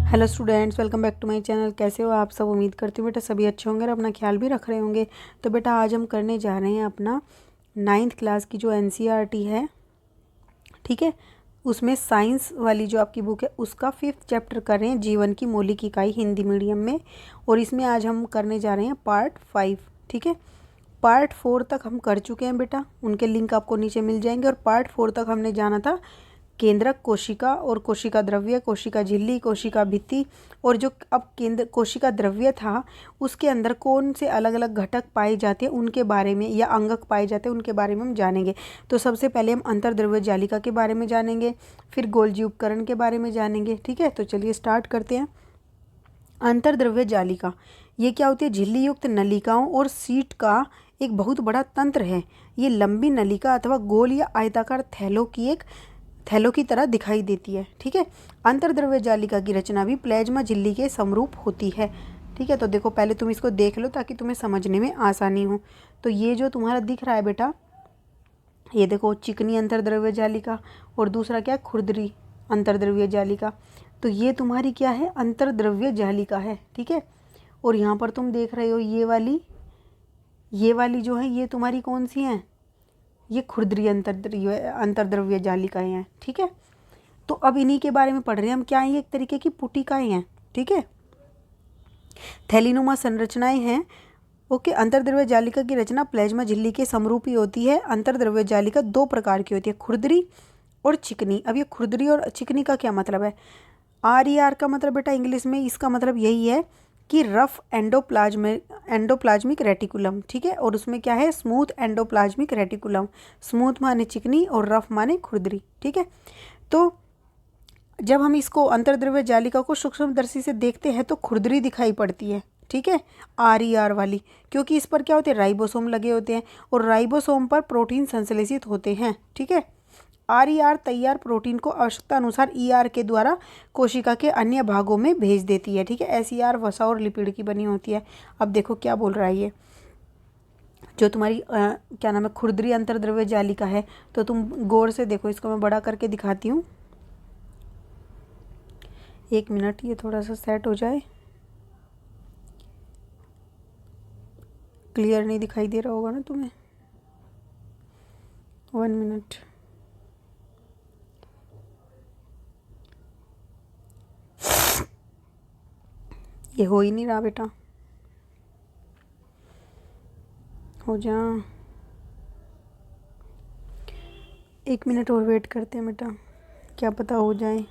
Hello students, welcome back to my channel. कैसे हो आप सब? उम्मीद करती हूँ बेटा सभी अच्छे होंगे और अपना ख्याल भी रख रहे होंगे। तो बेटा आज हम करने जा रहे हैं अपना 9th क्लास की जो एनसीईआरटी है, ठीक है, उसमें साइंस वाली जो आपकी बुक है उसका 5th चैप्टर कर रहे हैं, जीवन की मौलिक इकाई, हिंदी मीडियम में। और इसमें आज हम करने जा रहे हैं पार्ट 5, ठीक है। पार्ट 4 तक हम कर चुके हैं बेटा, उनके लिंक आपको नीचे मिल जाएंगे। और पार्ट 4 तक हमने जाना था केंद्रक कोशिका और कोशिका द्रव्य, कोशिका झिल्ली, कोशिका भित्ति। और जो अब केंद्र कोशिका द्रव्य था उसके अंदर कौन से अलग अलग घटक पाए जाते हैं उनके बारे में, या अंगक पाए जाते हैं उनके बारे में हम जानेंगे। तो सबसे पहले हम अंतर्द्रव्य जालिका के बारे में जानेंगे, फिर गोल्जी उपकरण के बारे में जानेंगे, ठीक है। तो चलिए स्टार्ट करते हैं। अंतर्द्रव्य जालिका ये क्या होती है? झिल्ली युक्त नलिकाओं और सीट का एक बहुत बड़ा तंत्र है। ये लंबी नलिका अथवा गोल या आयताकार थैलों की तरह दिखाई देती है, ठीक है। अंतर्द्रव्य जालिका की रचना भी प्लाज्मा झिल्ली के समरूप होती है, ठीक है। तो देखो पहले तुम इसको देख लो ताकि तुम्हें समझने में आसानी हो। तो ये जो तुम्हारा दिख रहा है बेटा, ये देखो चिकनी अंतर्द्रव्य जालिका, और दूसरा क्या है? खुरदरी अंतर्द्रव्य जालिका। तो ये तुम्हारी क्या है? अंतर्द्रव्य जालिका है, ठीक है। और यहाँ पर तुम देख रहे हो ये वाली जो है ये तुम्हारी कौन सी है? ये खुरदरी अंतर्द्रव्य जालिकाएं हैं, ठीक है। तो अब इन्हीं के बारे में पढ़ रहे हैं हम। क्या है? ये एक तरीके की पुटिकाएं हैं, ठीक है, थैलीनुमा संरचनाएं हैं। ओके। अंतर्द्रव्य जालिका की रचना प्लाज्मा झिल्ली के समरूपी होती है। अंतर्द्रव्य जालिका दो प्रकार की होती है, खुरदरी और चिकनी। अब ये खुरदरी और चिकनी का क्या मतलब है? RER का मतलब बेटा इंग्लिश में इसका मतलब यही है कि रफ एंडोप्लाज्मिक रेटिकुलम, ठीक है। और उसमें क्या है? Smooth endoplasmic reticulum. स्मूथ माने चिकनी और रफ माने खुरदरी, ठीक है। तो जब हम इसको अंतर्द्रव्य जालिका को सूक्ष्मदर्शी से देखते हैं तो खुरदरी दिखाई पड़ती है, ठीक है, RER वाली, क्योंकि इस पर क्या होते हैं? राइबोसोम लगे होते हैं और राइबोसोम पर प्रोटीन संश्लेषित होते हैं, ठीक है। RER तैयार प्रोटीन को आवश्यकता अनुसार ER के द्वारा कोशिका के अन्य भागों में भेज देती है, ठीक है। SER वसा और लिपिड की बनी होती है। अब देखो क्या बोल रहा है ये जो तुम्हारी क्या नाम है? खुरदरी अंतर्द्रव्य जालिका है। तो तुम गौर से देखो, इसको मैं बड़ा करके दिखाती हूँ, 1 मिनट, ये थोड़ा सा सेट हो जाए। क्लियर नहीं दिखाई दे रहा होगा ना तुम्हें? 1 मिनट। ये हो ही नहीं रहा बेटा, हो जा। 1 मिनट और वेट करते हैं बेटा, क्या पता हो जाए।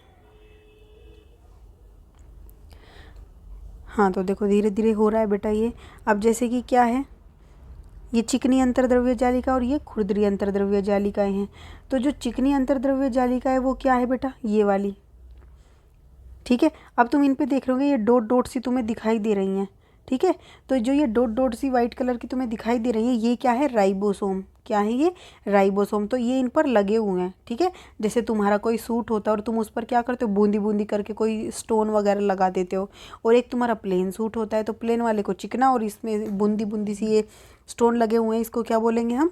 हाँ तो देखो धीरे धीरे हो रहा है बेटा ये। अब जैसे कि क्या है, ये चिकनी अंतर्द्रव्य जालिका और ये खुरदरी अंतर्द्रव्य जालिकाएं हैं। तो जो चिकनी अंतर्द्रव्य जालिका है वो क्या है बेटा? ये वाली, ठीक है। अब तुम इन पे देख रहे होगे ये डॉट डॉट सी तुम्हें दिखाई दे रही हैं, ठीक है। तो जो ये डॉट डॉट सी वाइट कलर की तुम्हें दिखाई दे रही है ये क्या है? राइबोसोम। क्या है ये? राइबोसोम। तो ये इन पर लगे हुए हैं, ठीक है। जैसे तुम्हारा कोई सूट होता है और तुम उस पर क्या करते हो? बूंदी बूंदी करके कोई स्टोन वगैरह लगा देते हो। और एक तुम्हारा प्लेन सूट होता है तो प्लेन वाले को चिकना और इसमें बूंदी बूंदी सी ये स्टोन लगे हुए हैं, इसको क्या बोलेंगे हम?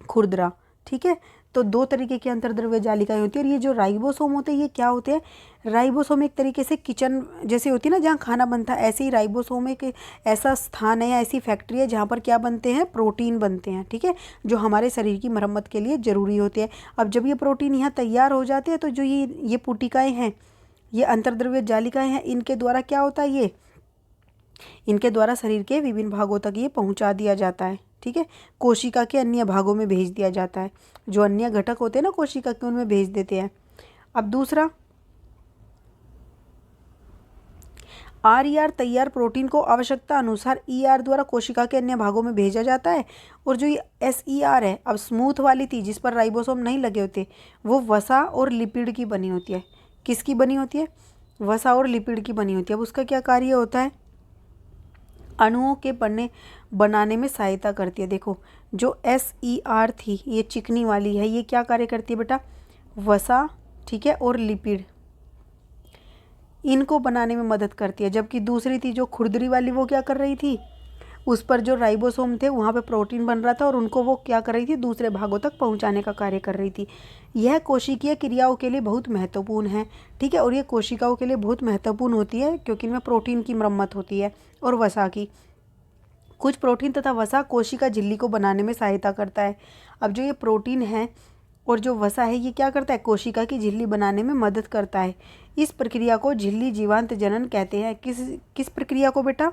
खुरदरा, ठीक है। तो दो तरीके की अंतर्द्रव्य जालिकाएं होती है। और ये जो राइबोसोम होते हैं ये क्या होते हैं? राइबोसोम एक तरीके से किचन जैसे होती है ना, जहाँ खाना बनता है, ऐसे ही राइबोसोम एक ऐसा स्थान है या ऐसी फैक्ट्री है जहाँ पर क्या बनते हैं? प्रोटीन बनते हैं, ठीक है, जो हमारे शरीर की मरम्मत के लिए ज़रूरी होते हैं। अब जब ये प्रोटीन यहाँ तैयार हो जाते हैं तो जो ये पुटिकाएँ हैं, ये अंतर्द्रव्य जालिकाएँ हैं, इनके द्वारा क्या होता है? इनके द्वारा शरीर के विभिन्न भागों तक ये पहुंचा दिया जाता है, ठीक है। कोशिका के अन्य भागों में भेज दिया जाता है, जो अन्य घटक होते हैं ना कोशिका के, उनमें भेज देते हैं। अब दूसरा, RER तैयार प्रोटीन को आवश्यकता अनुसार ER द्वारा कोशिका के अन्य भागों में भेजा जाता है। और जो ये SER है, अब स्मूथ वाली थी जिस पर राइबोसोम नहीं लगे होते, वो वसा और लिपिड की बनी होती है। किसकी बनी होती है? वसा और लिपिड की बनी होती है। अब उसका क्या कार्य होता है? अणुओं के बनाने में सहायता करती है। देखो जो SER थी ये चिकनी वाली है, ये क्या कार्य करती है बेटा? वसा, ठीक है, और लिपिड, इनको बनाने में मदद करती है। जबकि दूसरी थी जो खुरदरी वाली, वो क्या कर रही थी? उस पर जो राइबोसोम थे वहाँ पे प्रोटीन बन रहा था और उनको वो क्या कर रही थी, दूसरे भागों तक पहुँचाने का कार्य कर रही थी। यह कोशिकीय क्रियाओं के लिए बहुत महत्वपूर्ण है, ठीक है। और ये कोशिकाओं के लिए बहुत महत्वपूर्ण होती है क्योंकि इनमें प्रोटीन की मरम्मत होती है और वसा की। कुछ प्रोटीन तथा वसा कोशिका झिल्ली को बनाने में सहायता करता है। अब जो ये प्रोटीन है और जो वसा है ये क्या करता है, कोशिका की झिल्ली बनाने में मदद करता है। इस प्रक्रिया को झिल्ली जीवांत जनन कहते हैं। किस प्रक्रिया को बेटा,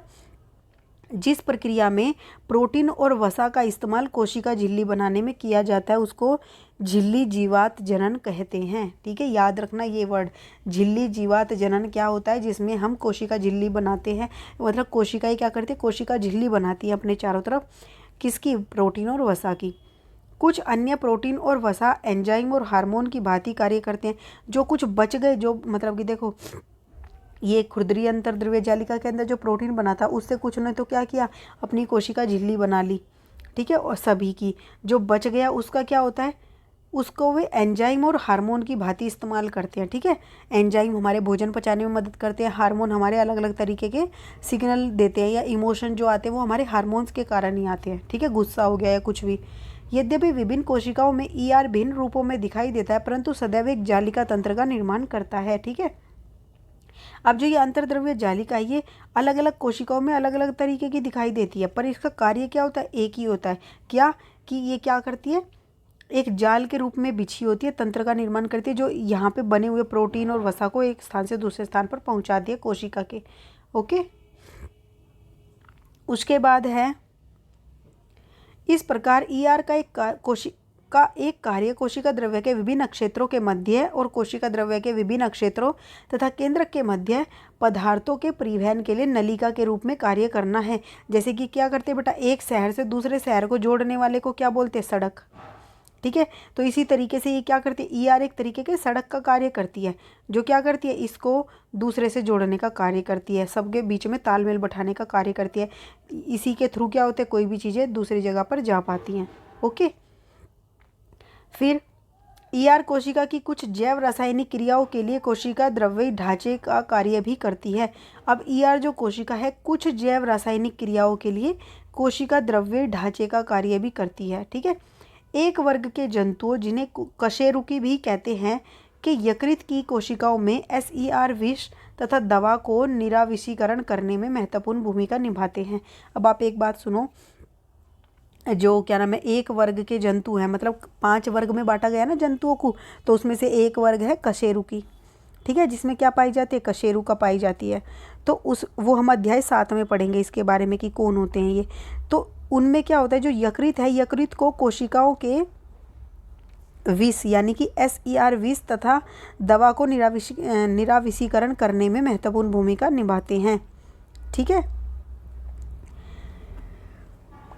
जिस प्रक्रिया में प्रोटीन और वसा का इस्तेमाल कोशिका झिल्ली बनाने में किया जाता है उसको झिल्ली जीवात जनन कहते हैं, ठीक है। याद रखना ये वर्ड, झिल्ली जीवात जनन क्या होता है, जिसमें हम कोशिका झिल्ली बनाते हैं, मतलब कोशिकाएं क्या करती है, कोशिका झिल्ली बनाती है अपने चारों तरफ, किसकी, प्रोटीन और वसा की। कुछ अन्य प्रोटीन और वसा एंजाइम और हार्मोन की भांति कार्य करते हैं। जो कुछ बच गए, जो मतलब कि देखो ये खुरदरी अंतर्द्रव्य जालिका के अंदर जो प्रोटीन बना था उससे कुछ ने तो क्या किया, अपनी कोशिका झिल्ली बना ली, ठीक है। और सभी की जो बच गया उसका क्या होता है, उसको वे एंजाइम और हार्मोन की भांति इस्तेमाल करते हैं, ठीक है। एंजाइम हमारे भोजन पचाने में मदद करते हैं, हार्मोन हमारे अलग अलग तरीके के सिग्नल देते हैं, या इमोशन जो आते हैं वो हमारे हार्मोन्स के कारण ही आते हैं, ठीक है। गुस्सा हो गया या कुछ भी। यद्यपि विभिन्न कोशिकाओं में ईआर भिन्न रूपों में दिखाई देता है परंतु सदैव एक जालिका तंत्र का निर्माण करता है, ठीक है। अब जो ये अंतर्द्रव्य जालिका है ये अलग अलग कोशिकाओं में अलग अलग तरीके की दिखाई देती है, पर इसका कार्य क्या होता है, एक ही होता है। क्या कि ये क्या करती है, एक जाल के रूप में बिछी होती है, तंत्र का निर्माण करती है, जो यहाँ पे बने हुए प्रोटीन और वसा को एक स्थान से दूसरे स्थान पर पहुँचाती है कोशिका के। ओके, उसके बाद है इस प्रकार ईआर का एक कार्य कोशिका द्रव्य के विभिन्न क्षेत्रों के मध्य और कोशिका द्रव्य के विभिन्न क्षेत्रों तथा केंद्रक के मध्य पदार्थों के परिवहन के लिए नलिका के रूप में कार्य करना है। जैसे कि क्या करते हैं बेटा, एक शहर से दूसरे शहर को जोड़ने वाले को क्या बोलते हैं, सड़क, ठीक है। तो इसी तरीके से ये क्या करती है, ईआर एक तरीके के सड़क का कार्य करती है, जो क्या करती है, इसको दूसरे से जोड़ने का कार्य करती है, सबके बीच में तालमेल बैठाने का कार्य करती है। इसी के थ्रू क्या होता है, कोई भी चीज़ें दूसरी जगह पर जा पाती हैं। ओके, फिर ईआर कोशिका की कुछ जैव रासायनिक क्रियाओं के लिए कोशिका द्रव्य ढांचे का कार्य भी करती है। अब ईआर जो कोशिका है कुछ जैव रासायनिक क्रियाओं के लिए कोशिका द्रव्य ढांचे का कार्य भी करती है, ठीक है। एक वर्ग के जंतुओं जिन्हें कशेरुकी भी कहते हैं कि यकृत की कोशिकाओं में एसईआर विष तथा दवा को निराविषीकरण करने में महत्वपूर्ण भूमिका निभाते हैं। अब आप एक बात सुनो, जो क्या नाम है, एक वर्ग के जंतु हैं, मतलब 5 वर्ग में बांटा गया ना जंतुओं को, तो उसमें से एक वर्ग है कशेरुकी, ठीक है, जिसमें क्या पाई जाती है, कशेरुका पाई जाती है। तो वो हम अध्याय 7 में पढ़ेंगे इसके बारे में कि कौन होते हैं ये। तो उनमें क्या होता है, जो यकृत है, यकृत को कोशिकाओं के विष यानी कि एसईआर विष तथा दवा को निराविषीकरण करने में महत्वपूर्ण भूमिका निभाते हैं, ठीक है।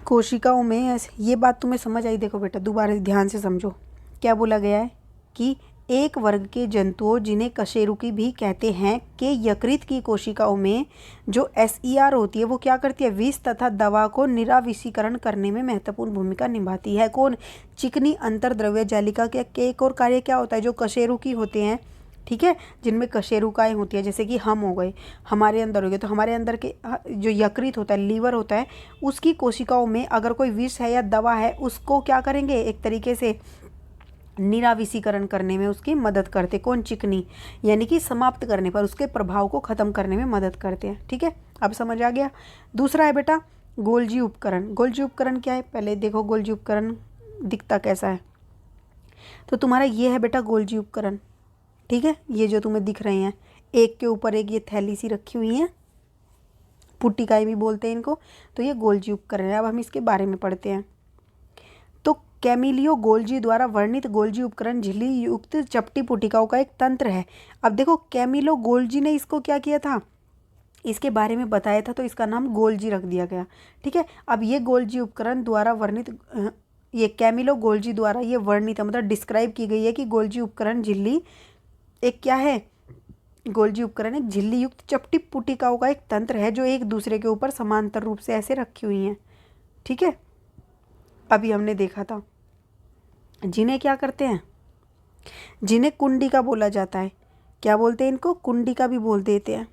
कोशिकाओं में ये बात तुम्हें समझ आई, देखो बेटा दोबारा ध्यान से समझो, क्या बोला गया है कि एक वर्ग के जंतुओं जिन्हें कशेरुकी भी कहते हैं कि यकृत की कोशिकाओं में जो एसईआर होती है वो क्या करती है, विष तथा दवा को निराविषीकरण करने में महत्वपूर्ण भूमिका निभाती है। कौन, चिकनी अंतर्द्रव्य जालिका के एक और कार्य क्या होता है, जो कशेरुकी होते हैं, ठीक है, जिनमें कशेरुकाएँ होती है, जैसे कि हम हो गए, हमारे अंदर हो गए, तो हमारे अंदर के जो यकृत होता है, लीवर होता है, उसकी कोशिकाओं में अगर कोई विष है या दवा है उसको क्या करेंगे, एक तरीके से निराविषीकरण करने में उसकी मदद करते। कौन, चिकनी, यानी कि समाप्त करने पर उसके प्रभाव को खत्म करने में मदद करते हैं, ठीक है। अब समझ आ गया। दूसरा है बेटा गोल्जी उपकरण। गोल्जी उपकरण क्या है, पहले देखो गोल्जी उपकरण दिखता कैसा है। तो तुम्हारा ये है बेटा गोल्जी उपकरण, ठीक है, ये जो तुम्हें दिख रहे हैं एक के ऊपर एक ये थैली सी रखी हुई है, पुट्टिकाएँ भी बोलते हैं इनको, तो ये गोल्जी उपकरण है। अब हम इसके बारे में पढ़ते हैं। तो कैमिलियो गोल्जी द्वारा वर्णित गोल्जी उपकरण झिल्ली युक्त चपटी पुटिकाओं का एक तंत्र है। अब देखो कैमिलो गोल्जी ने इसको क्या किया था, इसके बारे में बताया था, तो इसका नाम गोल्जी रख दिया गया, ठीक है। अब ये गोल्जी उपकरण द्वारा वर्णित, ये कैमिलो गोल्जी द्वारा ये वर्णित मतलब डिस्क्राइब की गई है कि गोल्जी उपकरण झिल्ली एक क्या है, गोल्जी उपकरण एक झिल्ली युक्त चपटी पुटिकाओं का एक तंत्र है जो एक दूसरे के ऊपर समांतर रूप से ऐसे रखी हुई हैं, ठीक है। अभी हमने देखा था, जिन्हें क्या करते हैं, जिन्हें कुंडिका बोला जाता है, क्या बोलते हैं इनको, कुंडिका भी बोल देते हैं।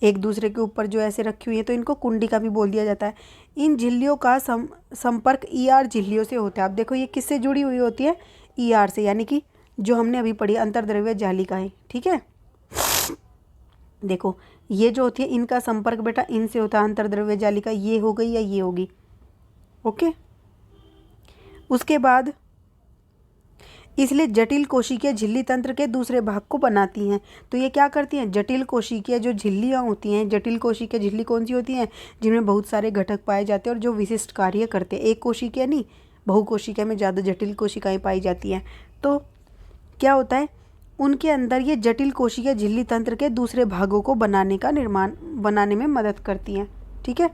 एक दूसरे के ऊपर जो ऐसे रखी हुई है, तो इनको कुंडिका भी बोल दिया जाता है। इन झिल्लियों का संपर्क ईआर झिल्लियों से होता है। अब देखो ये किससे जुड़ी हुई होती है, ईआर से, यानी कि जो हमने अभी पढ़ी अंतर्द्रव्य जालिकाएं। ठीक है, देखो ये जो होती है इनका संपर्क बेटा इनसे होता है, अंतर्द्रव्य जालिका ये हो गई या ये होगी। ओके, उसके बाद इसलिए जटिल कोशिकीय झिल्ली तंत्र के दूसरे भाग को बनाती हैं। तो ये क्या करती हैं, जटिल कोशिकीय जो झिल्लियाँ होती हैं, जटिल कोशिकीय झिल्ली कौन सी होती हैं, जिनमें बहुत सारे घटक पाए जाते हैं और जो विशिष्ट कार्य करते हैं। एक कोशिकीय नहीं, बहुकोशिकीय में ज़्यादा जटिल कोशिकाएं पाई जाती हैं। तो क्या होता है, उनके अंदर ये जटिल कोशिकीय झिल्ली तंत्र के दूसरे भागों को बनाने में मदद करती हैं। ठीक है,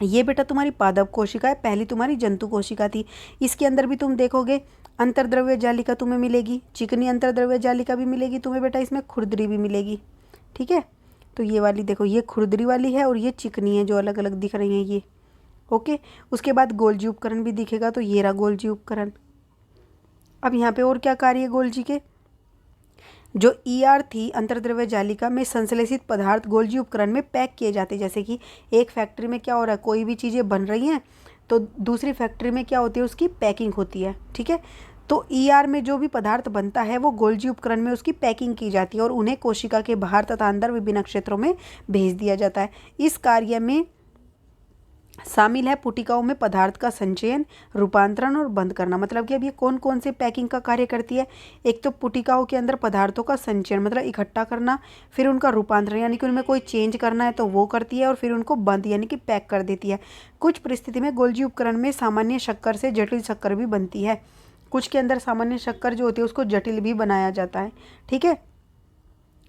ये बेटा तुम्हारी पादप कोशिका है, पहली तुम्हारी जंतु कोशिका थी। इसके अंदर भी तुम देखोगे अंतर्द्रव्य जालिका तुम्हें मिलेगी, चिकनी अंतर्द्रव्य जालिका भी मिलेगी तुम्हें बेटा, इसमें खुरदरी भी मिलेगी। ठीक है, तो ये वाली देखो, ये खुरदरी वाली है और ये चिकनी है जो अलग अलग दिख रही हैं ये। ओके, उसके बाद गोल्जी उपकरण भी दिखेगा, तो ये रहा गोल्जी उपकरण। अब यहाँ पे और क्या कार्य है गोल्जी के, जो ईआर थी अंतर्द्रव्य जालिका में संश्लेषित पदार्थ गोल्जी उपकरण में पैक किए जाते हैं। जैसे कि एक फैक्ट्री में क्या हो रहा है, कोई भी चीज़ें बन रही हैं तो दूसरी फैक्ट्री में क्या होती है, उसकी पैकिंग होती है। ठीक है, तो ईआर में जो भी पदार्थ बनता है वो गोल्जी उपकरण में उसकी पैकिंग की जाती है और उन्हें कोशिका के बाहर तथा अंदर विभिन्न क्षेत्रों में भेज दिया जाता है। इस कार्य में शामिल है पुटिकाओं में पदार्थ का संचयन, रूपांतरण और बंद करना। मतलब कि अब ये कौन कौन से पैकिंग का कार्य करती है, एक तो पुटिकाओं के अंदर पदार्थों का संचयन मतलब इकट्ठा करना, फिर उनका रूपांतरण यानी कि उनमें कोई चेंज करना है तो वो करती है, और फिर उनको बंद यानी कि पैक कर देती है। कुछ परिस्थिति में गोल्जी उपकरण में सामान्य शक्कर से जटिल शक्कर भी बनती है। कुछ के अंदर सामान्य शक्कर जो होती है उसको जटिल भी बनाया जाता है। ठीक है,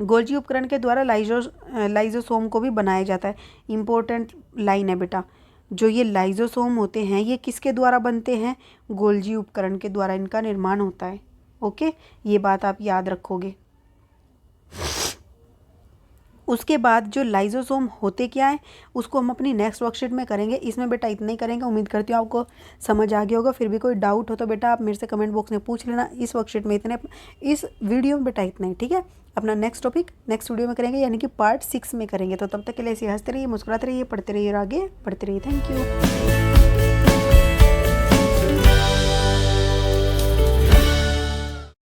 गोल्जी उपकरण के द्वारा लाइजोसोम को भी बनाया जाता है। इंपॉर्टेंट लाइन है बेटा, जो ये लाइजोसोम होते हैं ये किसके द्वारा बनते हैं, गोल्जी उपकरण के द्वारा इनका निर्माण होता है। ओके, ये बात आप याद रखोगे। उसके बाद जो लाइजोसोम होते क्या है उसको हम अपनी नेक्स्ट वर्कशीट में करेंगे। इसमें बेटा इतना ही करेंगे, उम्मीद करती हूँ आपको समझ आ गया होगा। फिर भी कोई डाउट हो तो बेटा आप मेरे से कमेंट बॉक्स में पूछ लेना। इस वर्कशीट में इतने, इस वीडियो में बेटा इतना ही। ठीक है, अपना नेक्स्ट टॉपिक नेक्स्ट वीडियो में करेंगे, यानी कि पार्ट 6 में करेंगे। तो तब तक के लिए ऐसे हंसते रहिए, मुस्कुराते रहिए, पढ़ते रहिए और आगे बढ़ते रहिए। Thank you.